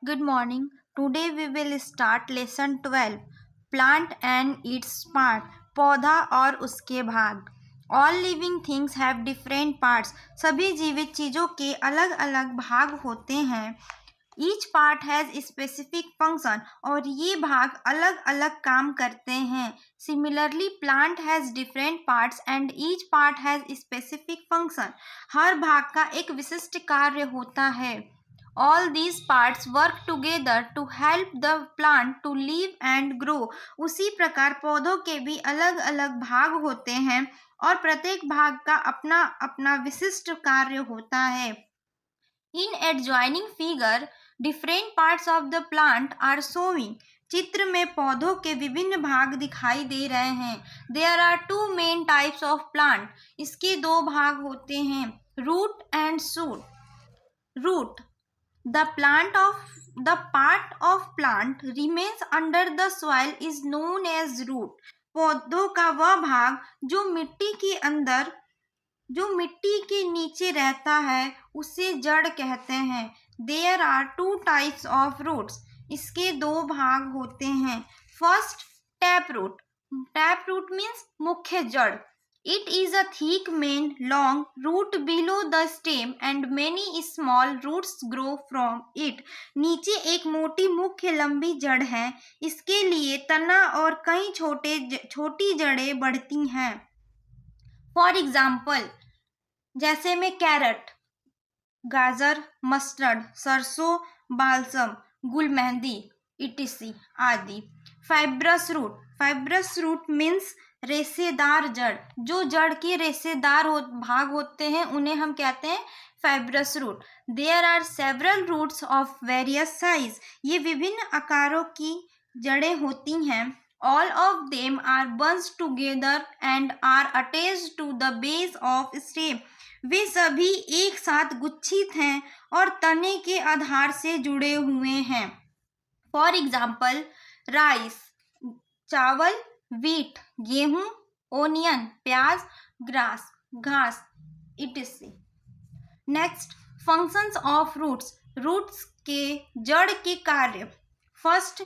Good morning. Today we will start lesson 12 Plant and its part. पौधा और उसके भाग. All living things have different parts. सभी जीवित चीजों के अलग अलग भाग होते हैं. Each part has specific function और ये भाग अलग अलग काम करते हैं. Similarly, plant has different parts and each part has specific function. हर भाग का एक विशिष्ट कार्य होता है. All these parts work together to help the plant to live and grow. उसी प्रकार पौधों के भी अलग अलग भाग होते हैं और प्रत्येक भाग का अपना अपना विशिष्ट कार्य होता है. In adjoining figure, different parts of the plant are showing. चित्र में पौधों के विभिन्न भाग दिखाई दे रहे हैं. There are two main types of plant. इसके दो भाग होते हैं, root and shoot. Root. The part of plant remains under the soil is known as root. पौधों का वह भाग जो मिट्टी के नीचे रहता है उसे जड़ कहते हैं. There are two types of roots. इसके दो भाग होते हैं. First, taproot. Taproot means मुख्य जड़. It is a thick main long root below the stem and many small roots grow from it. नीचे एक मोटी मुख्य लंबी जड़ है. इसके लिए तना और कई छोटी जड़ें बढ़ती हैं. For example, जैसे में कैरेट, गाजर, मस्टर्ड, सरसों, बालसम, गुलमेहंदी, etc. आदि. फाइब्रस रूट मीन्स रेशेदार जड़. जो जड़ के रेशेदार भाग होते हैं उन्हें हम कहते हैं fibrous root. There are several roots of various size. ये विभिन्न आकारों की जड़ें होती हैं. All of them are bunched together and are attached to the base of stem. वे सभी एक साथ गुच्छित हैं और तने के आधार से जुड़े हुए हैं. फॉर एग्जाम्पल, राइस चावल, व्हीट गेहूं, ओनियन प्याज, ग्रास घास, etc. Next, functions of roots. Roots के जड़ के कार्य. First,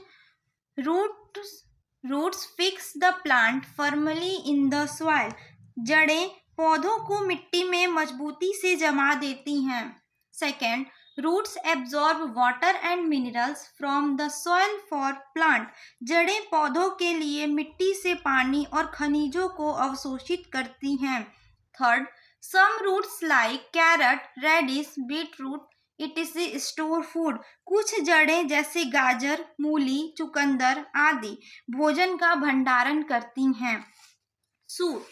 roots fix the plant firmly in the soil. जड़ें पौधों को मिट्टी में मजबूती से जमा देती हैं. Second, roots absorb water and minerals from the soil for plant. जड़ें पौधों के लिए मिट्टी से पानी और खनिजों को अवशोषित करती हैं. Third, some roots like carrot, radish, beetroot etc. Store food. कुछ जड़ें जैसे गाजर, मूली, चुकंदर आदि भोजन का भंडारण करती हैं. Suit.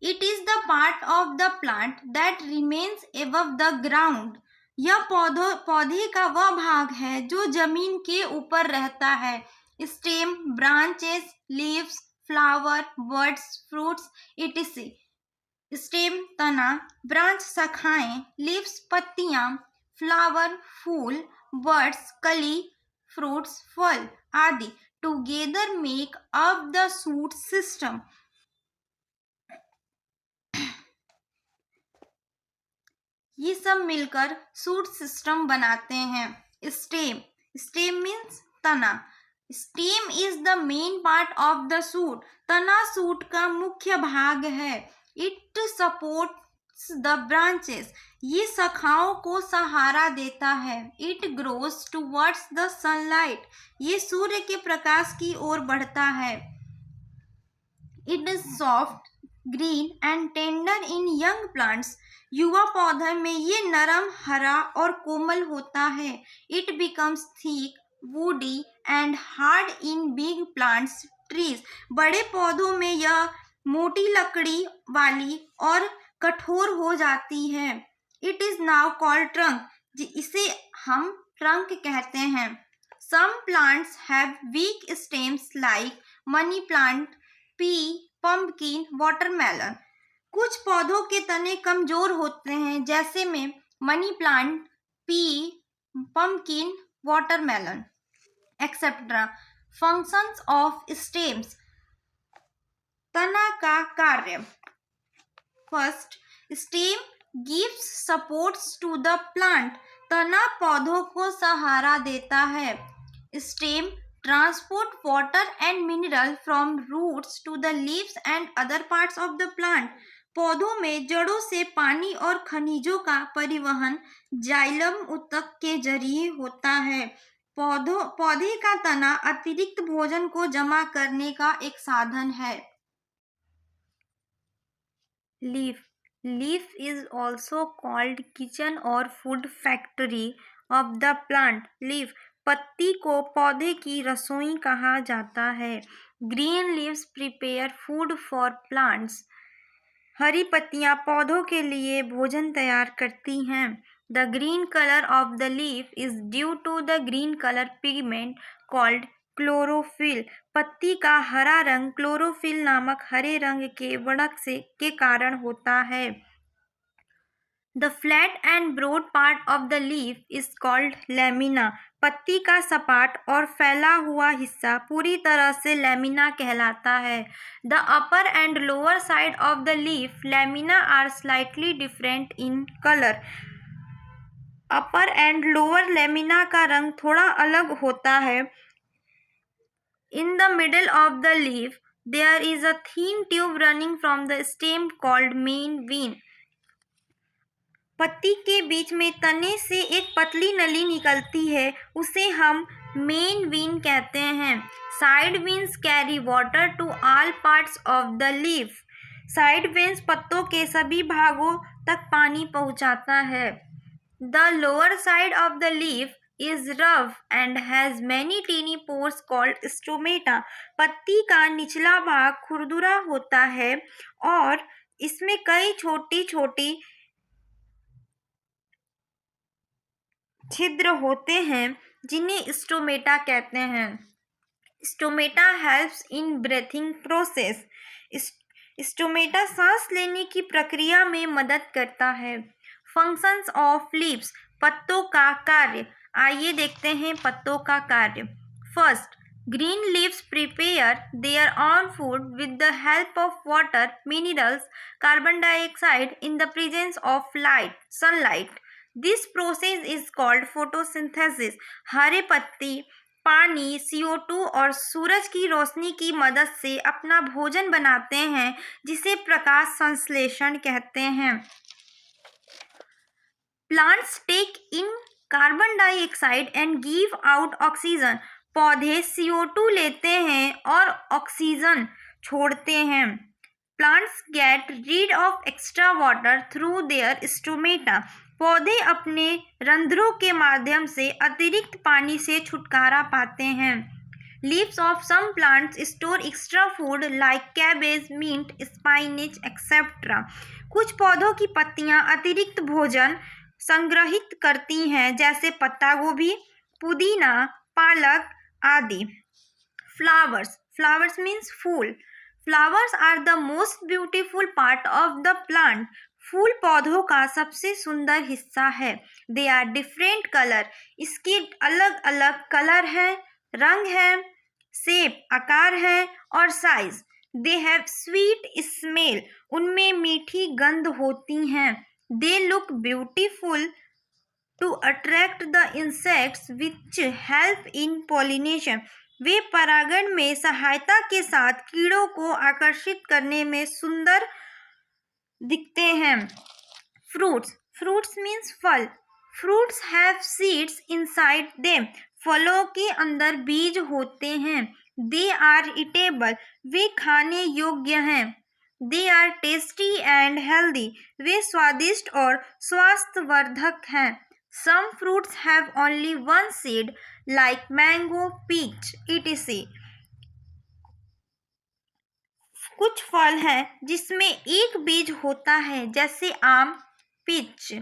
It is the part of the plant that remains above the ground. यह पौधे का वह भाग है जो जमीन के ऊपर रहता है. Stem, branches, leaves, flower, birds, fruits etc. Stem तना, ब्रांच शाखाएं, लीव्स पत्तियां, फ्लावर फूल, बर्ड्स कली, फ्रूट्स फल आदि together make up the shoot system. ये सब मिलकर शूट सिस्टम बनाते हैं. स्टेम मीन्स तना. Stem is the main part of the shoot. तना शूट का मुख्य भाग है. It supports the branches. ये शाखाओं को सहारा देता है. It grows towards the sunlight. ये सूर्य के प्रकाश की ओर बढ़ता है. It is soft, green and tender in young plants. युवा पौधे में ये नरम, हरा और कोमल होता है. It becomes thick, woody and hard in big plants, trees. बड़े पौधों में यह मोटी लकड़ी वाली और कठोर हो जाती है. It is now called trunk. इसे हम ट्रंक कहते हैं. Some plants have weak stems like money plant, pea, pumpkin, watermelon. कुछ पौधों के तने कमजोर होते हैं जैसे में money plant, pea, pumpkin, watermelon etcetera. Functions of stems. तना का कार्य. First, stem gives supports to the plant. तना पौधों को सहारा देता है. Stem transport water and mineral from roots to the leaves and other parts of the plant. पौधों में जड़ों से पानी और खनिजों का परिवहन जाइलम ऊतक के जरिए होता है. पौधे का तना अतिरिक्त भोजन को जमा करने का एक साधन है. Leaf is also called kitchen और food factory of the plant. Leaf पत्ती को पौधे की रसोई कहा जाता है. Green leaves prepare food for plants. हरी पत्तियां पौधों के लिए भोजन तैयार करती हैं. The green colour of the leaf is due to the green colour pigment called chlorophyll. पत्ती का हरा रंग क्लोरोफिल नामक हरे रंग के वर्णक के कारण होता है. The flat and broad part of the leaf is called lamina. पत्ती का सपाट और फैला हुआ हिस्सा पूरी तरह से लैमिना कहलाता है. The upper and lower side of the leaf lamina are slightly different in colour. Upper and lower lamina का रंग थोड़ा अलग होता है. In the middle of the leaf there is a thin tube running from the stem called main vein. पत्ती के बीच में तने से एक पतली नली निकलती है, उसे हम मेन वेन कहते हैं. Side veins carry water to all parts of the leaf. Side veins पत्तों के सभी भागों तक पानी पहुंचाता है. The lower side of the leaf is rough and has many teeny pores called stomata. पत्ती का निचला भाग खुरदुरा होता है और इसमें कई छोटी छोटी छिद्र होते हैं जिन्हें स्टोमेटा कहते हैं. Stomata helps in breathing process. Stomata सांस लेने की प्रक्रिया में मदद करता है. Functions of leaves. पत्तों का कार्य. आइए देखते हैं पत्तों का कार्य. First, green leaves prepare their own food with the help of water, minerals, carbon dioxide in the presence of light, sunlight. This process is called photosynthesis. हरे पत्ती पानी, CO2 और सूरज की रोशनी की मदद से अपना भोजन बनाते हैं, जिसे प्रकाश संश्लेषण कहते हैं. Plants take in carbon dioxide and give out oxygen. पौधे CO2 लेते हैं और ऑक्सीजन छोड़ते हैं. Plants get rid of extra water through their stomata. पौधे अपने रंध्रों के माध्यम से अतिरिक्त पानी से छुटकारा पाते हैं. Leaves of some plants store extra food like cabbage, mint, spinach etcetera. कुछ पौधों की पत्तियां अतिरिक्त भोजन संग्रहित करती हैं, जैसे पत्ता गोभी, पुदीना, पालक आदि. फ्लावर्स मीन्स फूल. Flowers are the most beautiful part of the plant. फूल पौधों का सबसे सुंदर हिस्सा है. They are different colour. इसके अलग अलग कलर हैं, रंग है, शेप आकार है और size. They have sweet smell. उनमें मीठी गंध होती हैं. They look beautiful to attract the insects which help in pollination. वे परागण में सहायता के साथ कीड़ों को आकर्षित करने में सुंदर दिखते हैं. फ्रूट्स मीन्स फल. Fruits have seeds inside them. फलों के अंदर बीज होते हैं. They are eatable. वे खाने योग्य हैं. They are tasty and healthy. वे स्वादिष्ट और स्वास्थ्यवर्धक हैं. Some fruits have only one seed like mango, peach etc. कुछ फल हैं जिसमें एक बीज होता है, जैसे आम, पीच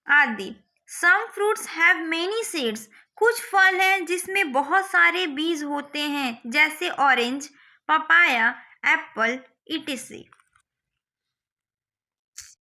आदि. Some fruits have many seeds. कुछ फल हैं जिसमें बहुत सारे बीज होते हैं, जैसे ऑरेंज, पपाया, एप्पल etc.